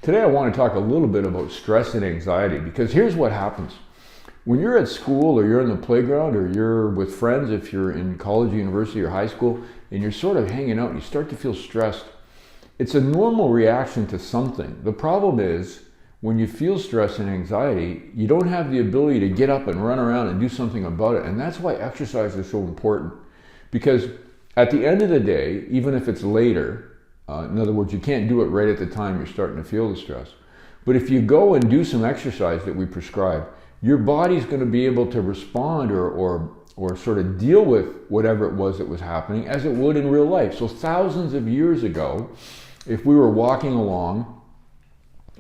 Today I want to talk a little bit about stress and anxiety, because here's what happens. When you're at school or you're in the playground or you're with friends, if you're in college, university, or high school, and you're sort of hanging out and you start to feel stressed, it's a normal reaction to something. The problem is when you feel stress and anxiety, you don't have the ability to get up and run around and do something about it. And that's why exercise is so important. Because at the end of the day, even if it's later, in other words, you can't do it right at the time you're starting to feel the stress. But if you go and do some exercise that we prescribe, your body's going to be able to respond or sort of deal with whatever it was that was happening as it would in real life. So thousands of years ago, if we were walking along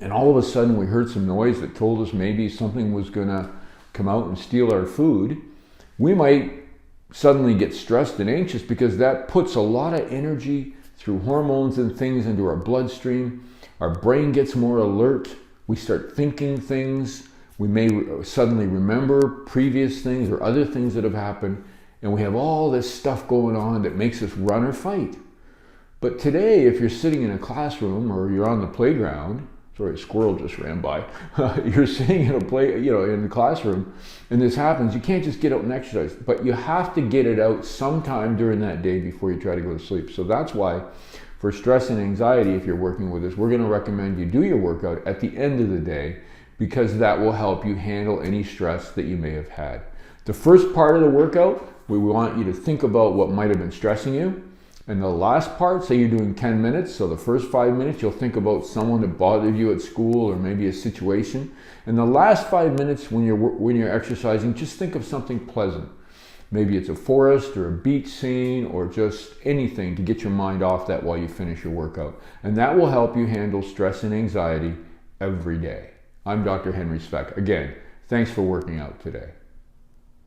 and all of a sudden we heard some noise that told us maybe something was going to come out and steal our food, we might suddenly get stressed and anxious, because that puts a lot of energy through hormones and things into our bloodstream. Our brain gets more alert. We start thinking things. We may suddenly remember previous things or other things that have happened. And we have all this stuff going on that makes us run or fight. But today, if you're sitting in a classroom or you're on the playground, sorry, a squirrel just ran by. You're sitting in in the classroom, and this happens. You can't just get out and exercise, but you have to get it out sometime during that day before you try to go to sleep. So that's why, for stress and anxiety, if you're working with us, we're going to recommend you do your workout at the end of the day, because that will help you handle any stress that you may have had. The first part of the workout, we want you to think about what might have been stressing you. And the last part, say you're doing 10 minutes, so the first 5 minutes you'll think about someone that bothered you at school or maybe a situation. And the last 5 minutes when you're exercising, just think of something pleasant. Maybe it's a forest or a beach scene or just anything to get your mind off that while you finish your workout. And that will help you handle stress and anxiety every day. I'm Dr. Henry Speck. Again, thanks for working out today.